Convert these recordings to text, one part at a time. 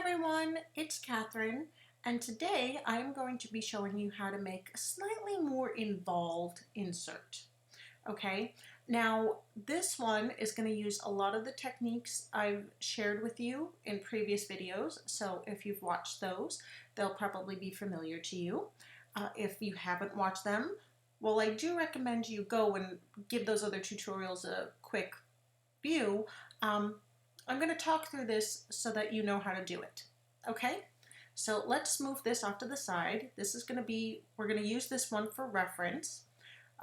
everyone, it's Catherine, and today I'm going to be showing you how to make a slightly more involved insert. Okay, now this one is going to use a lot of the techniques I've shared with you in previous videos, so if you've watched those, they'll probably be familiar to you. If you haven't watched them, well, I do recommend you go and give those other tutorials a quick view. I'm going to talk through this so that you know how to do it. Okay, so let's move this off to the side. This is going to be, we're going to use this one for reference.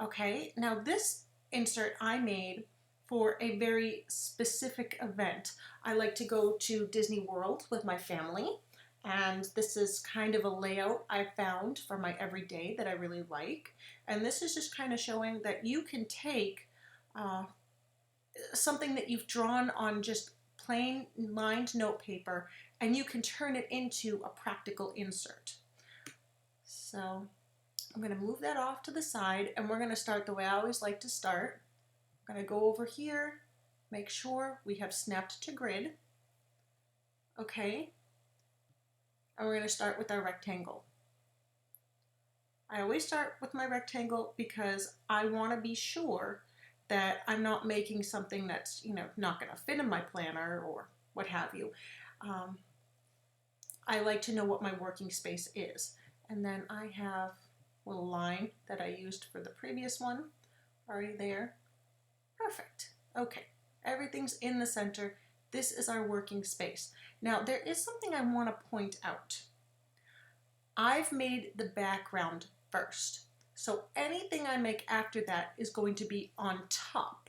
Okay, now this insert I made for a very specific event. I like to go to Disney World with my family, and this is kind of a layout I found for my everyday that I really like. And this is just kind of showing that you can take something that you've drawn on just plain lined note paper and you can turn it into a practical insert. So I'm going to move that off to the side and we're going to start the way I always like to start. I'm going to go over here, make sure we have snapped to grid. Okay, and we're going to start with our rectangle. I always start with my rectangle because I want to be sure that I'm not making something that's, not going to fit in my planner or what have you. I like to know what my working space is. And then I have a little line that I used for the previous one already there. Perfect. Okay, everything's in the center. This is our working space. Now, there is something I want to point out. I've made the background first. So anything I make after that is going to be on top.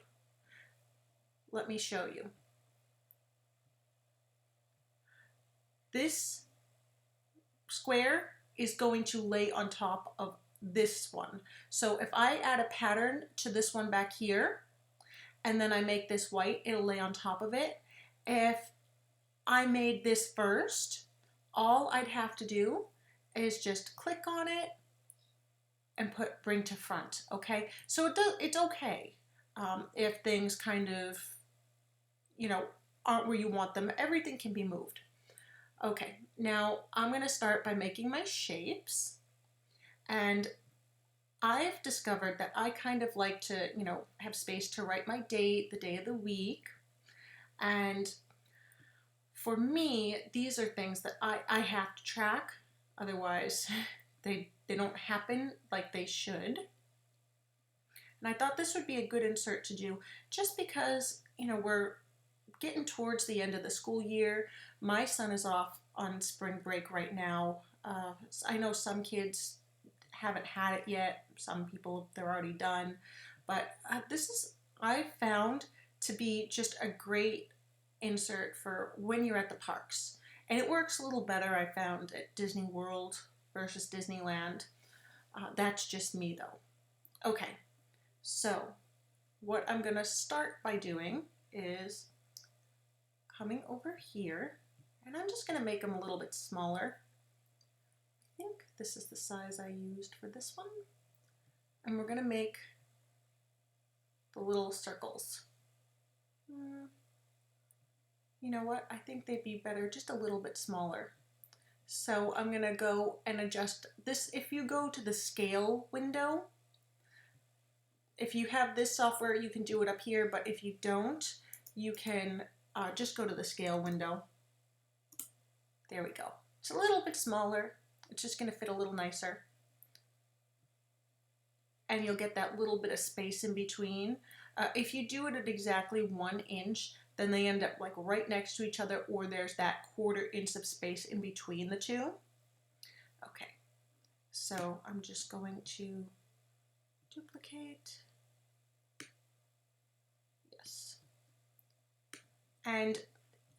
Let me show you. This square is going to lay on top of this one. So if I add a pattern to this one back here, and then I make this white, it'll lay on top of it. If I made this first, all I'd have to do is just click on it and put bring to front. Okay, so it's okay if things kind of aren't where you want them. Everything can be moved. Okay, now I'm going to start by making my shapes, and I've discovered that I kind of like to have space to write my date, the day of the week, and for me these are things that I have to track, otherwise they don't happen like they should. And I thought this would be a good insert to do just because, we're getting towards the end of the school year. My son is off on spring break right now. I know some kids haven't had it yet. Some people, they're already done. But this is, I found to be just a great insert for when you're at the parks. And it works a little better, I found, at Disney World versus Disneyland. That's just me though. Okay, so what I'm gonna start by doing is coming over here, and I'm just gonna make them a little bit smaller. I think this is the size I used for this one. And we're gonna make the little circles. You know what? I think they'd be better just a little bit smaller. So I'm going to go and adjust this. If you go to the scale window, if you have this software, you can do it up here, but if you don't, you can just go to the scale window. There we go. It's a little bit smaller. It's just going to fit a little nicer. And you'll get that little bit of space in between. If you do it at exactly 1 inch, then they end up like right next to each other, or there's that 1/4 inch of space in between the two. Okay, so I'm just going to duplicate. Yes. And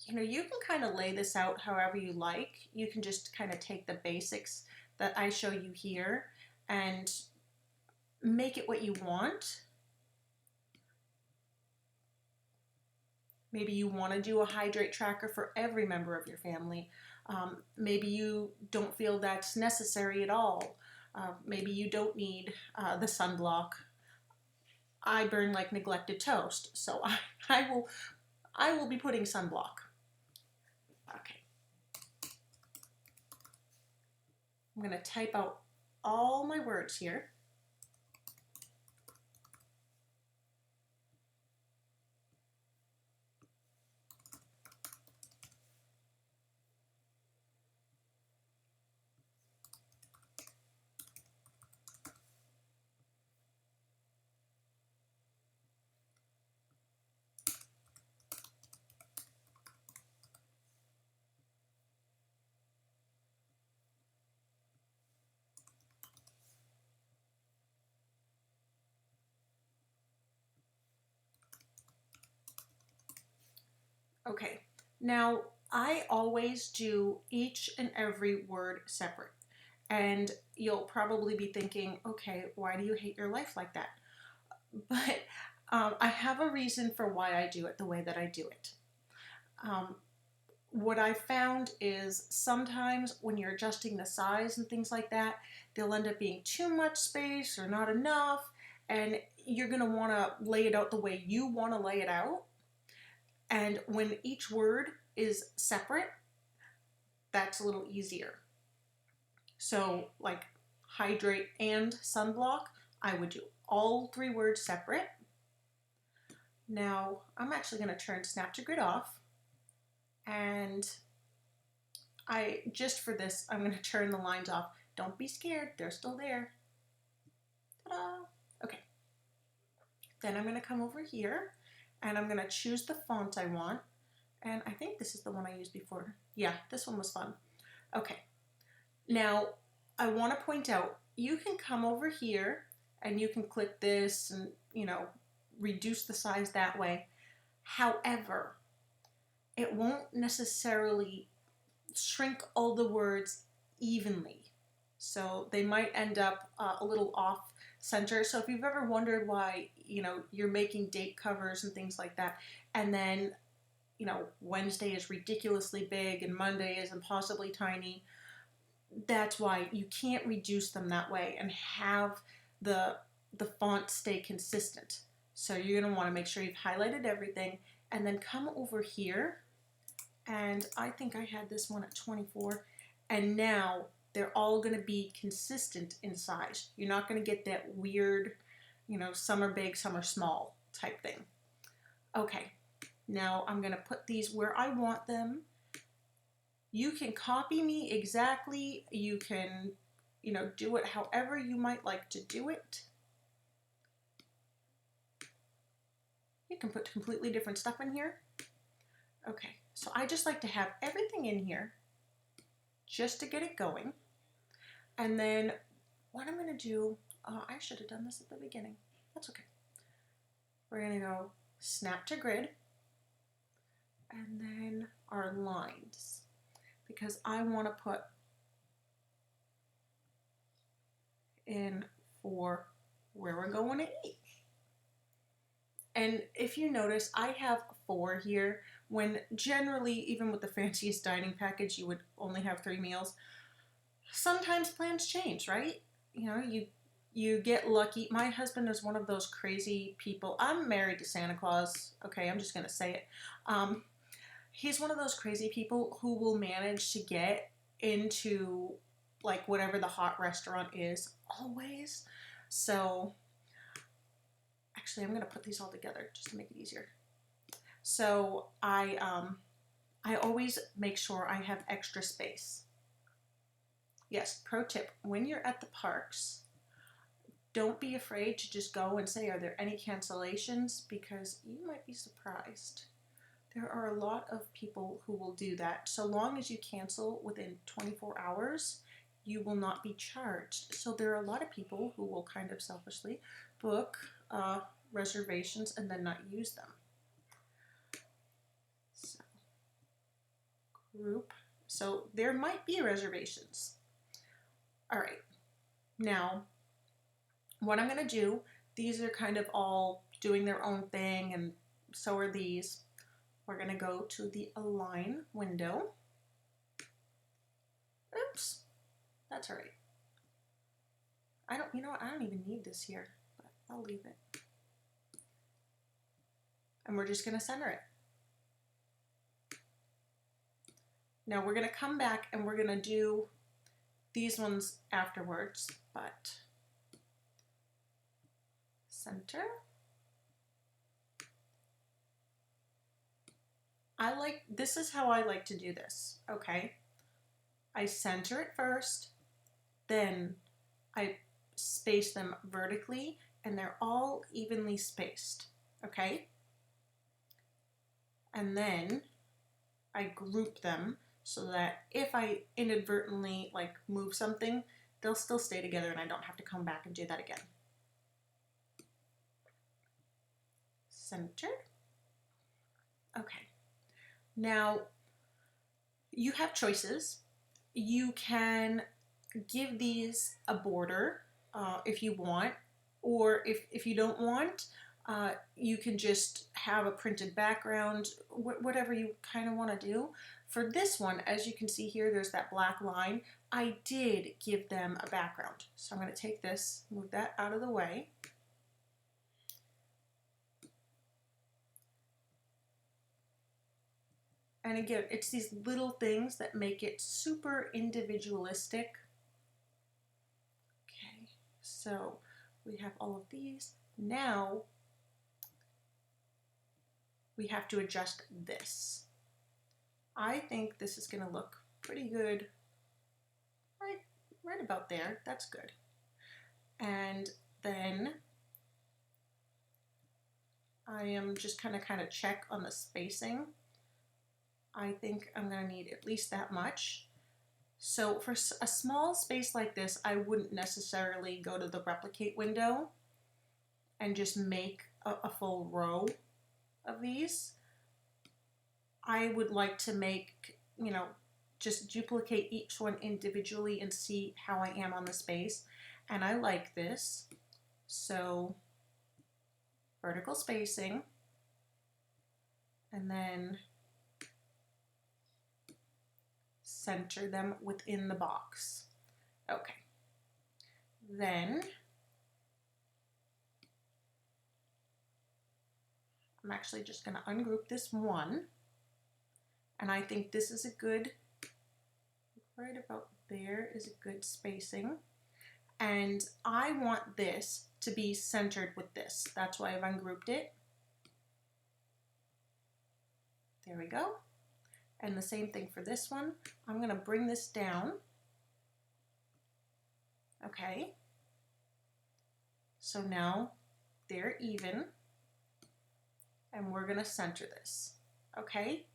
you can kind of lay this out however you like. You can just kind of take the basics that I show you here and make it what you want. Maybe you want to do a hydrate tracker for every member of your family. Maybe you don't feel that's necessary at all. Maybe you don't need the sunblock. I burn like neglected toast, so I will be putting sunblock. Okay. I'm going to type out all my words here. Okay, now I always do each and every word separate. And you'll probably be thinking, okay, why do you hate your life like that? But I have a reason for why I do it the way that I do it. Um, what I found is sometimes when you're adjusting the size and things like that, there'll end up being too much space or not enough, and you're going to want to lay it out the way you want to lay it out. And when each word is separate, that's a little easier. So, like hydrate and sunblock, I would do all 3 words separate. Now, I'm actually going to turn Snap to Grid off, and just for this, I'm going to turn the lines off. Don't be scared, they're still there. Ta-da! Okay. Then I'm going to come over here, and I'm going to choose the font I want. And I think this is the one I used before. Yeah, this one was fun. Okay. Now, I want to point out, you can come over here and you can click this and, reduce the size that way. However, it won't necessarily shrink all the words evenly. So they might end up a little off center. So if you've ever wondered why, you're making date covers and things like that, and then, Wednesday is ridiculously big and Monday is impossibly tiny, that's why you can't reduce them that way and have the font stay consistent. So you're going to want to make sure you've highlighted everything, and then come over here, and I think I had this one at 24, and now they're all going to be consistent in size. You're not going to get that weird, some are big, some are small type thing. Okay, now I'm going to put these where I want them. You can copy me exactly. You can, do it however you might like to do it. You can put completely different stuff in here. Okay, so I just like to have everything in here just to get it going. And then what I'm going to do, I should have done this at the beginning. That's okay. We're going to go Snap to Grid, and then our lines, because I want to put in for where we're going to eat. And if you notice, I have 4 here, when generally, even with the fanciest dining package, you would only have 3 meals. Sometimes plans change, right? You get lucky. My husband is one of those crazy people. I'm married to Santa Claus. Okay, I'm just going to say it. He's one of those crazy people who will manage to get into like whatever the hot restaurant is always. So actually, I'm going to put these all together just to make it easier. So I always make sure I have extra space. Yes, pro tip, when you're at the parks, don't be afraid to just go and say, are there any cancellations? Because you might be surprised. There are a lot of people who will do that. So long as you cancel within 24 hours, you will not be charged. So there are a lot of people who will kind of selfishly book reservations and then not use them. So, group. So there might be reservations. All right. Now, what I'm going to do, these are kind of all doing their own thing, and so are these. We're going to go to the Align window. Oops, that's all right. I don't even need this here, but I'll leave it. And we're just going to center it. Now we're going to come back and we're going to do these ones afterwards, but center. This is how I like to do this, okay? I center it first, then I space them vertically, and they're all evenly spaced, okay? And then I group them so that if I inadvertently like move something, they'll still stay together and I don't have to come back and do that again. Center. Okay. Now, you have choices. You can give these a border if you want, or if you don't want, you can just have a printed background, whatever you kind of want to do. For this one, as you can see here, there's that black line. I did give them a background. So I'm going to take this, move that out of the way. And again, it's these little things that make it super individualistic. Okay, so we have all of these. Now we have to adjust this. I think this is going to look pretty good right about there. That's good. And then I am just kind of check on the spacing. I think I'm going to need at least that much. So for a small space like this, I wouldn't necessarily go to the replicate window and just make a full row of these. I would like to make, just duplicate each one individually and see how I am on the space. And I like this. So vertical spacing, and then center them within the box. Okay. Then I'm actually just going to ungroup this one. And I think this is a good, right about there is a good spacing. And I want this to be centered with this. That's why I've ungrouped it. There we go. And the same thing for this one. I'm going to bring this down. Okay. So now they're even. And we're going to center this. Okay.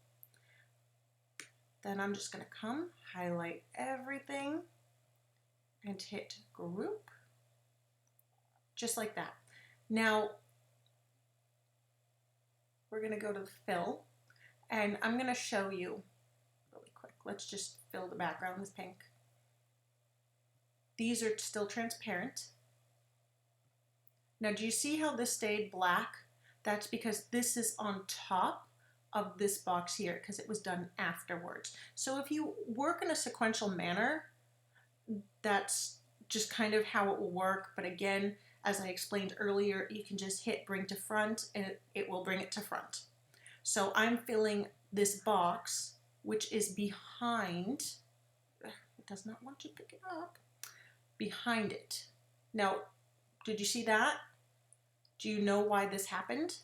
Then I'm just going to come, highlight everything, and hit group. Just like that. Now, we're going to go to fill. And I'm going to show you really quick. Let's just fill the background with pink. These are still transparent. Now, do you see how this stayed black? That's because this is on top of this box here because it was done afterwards. So if you work in a sequential manner, that's just kind of how it will work. But again, as I explained earlier, you can just hit bring to front and it will bring it to front. So I'm filling this box, which is behind, it does not want to pick it up, behind it. Now, did you see that? Do you know why this happened?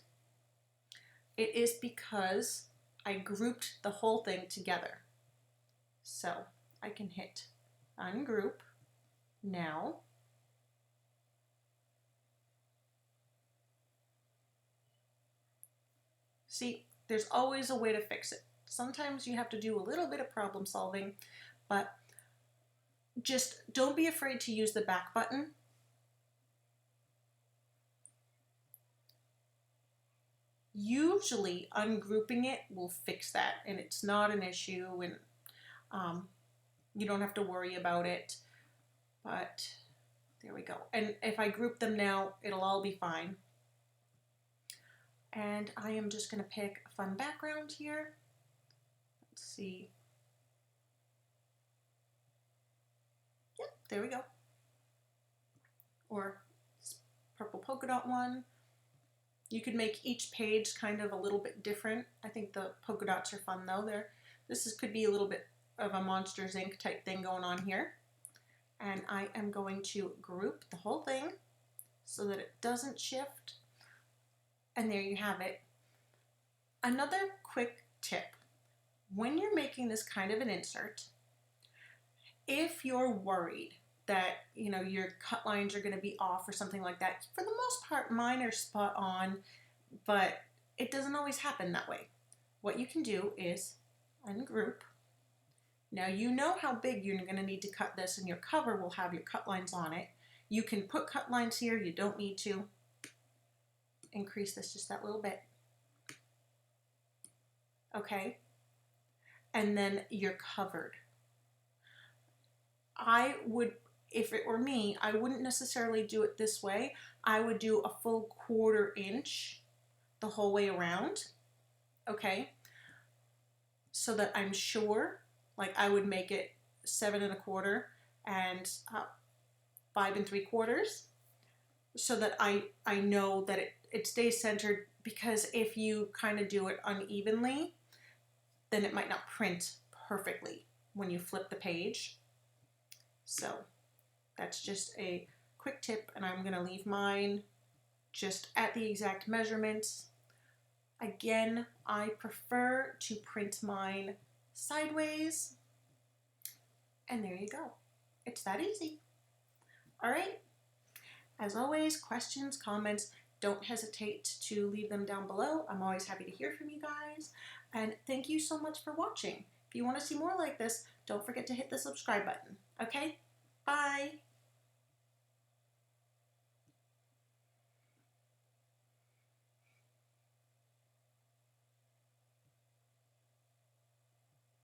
It is because I grouped the whole thing together. So I can hit ungroup now. See, there's always a way to fix it. Sometimes you have to do a little bit of problem solving, but just don't be afraid to use the back button. Usually ungrouping it will fix that and it's not an issue and you don't have to worry about it, but there we go. And if I group them now, it'll all be fine. And I am just going to pick a fun background here. Let's see. Yep, there we go. Or this purple polka dot one. You could make each page kind of a little bit different. I think the polka dots are fun though. Could be a little bit of a Monsters Inc. type thing going on here. and I am going to group the whole thing so that it doesn't shift. And there you have it. Another quick tip. When you're making this kind of an insert, if you're worried that your cut lines are going to be off or something like that, for the most part mine are spot on, but it doesn't always happen that way. What you can do is ungroup. Now you know how big you're going to need to cut this, and your cover will have your cut lines on it. You can put cut lines here, you don't need to. Increase this just that little bit. Okay, and then you're covered. I would, if it were me, I wouldn't necessarily do it this way. I would do a full 1/4 inch the whole way around, okay? So that I'm sure, like I would make it 7 1/4 and 5 3/4, so that I know that it stays centered, because if you kind of do it unevenly, then it might not print perfectly when you flip the page. So that's just a quick tip, and I'm going to leave mine just at the exact measurements. Again, I prefer to print mine sideways, and there you go. It's that easy. All right. As always, questions, comments, don't hesitate to leave them down below. I'm always happy to hear from you guys. And thank you so much for watching. If you want to see more like this, don't forget to hit the subscribe button. Okay? Bye.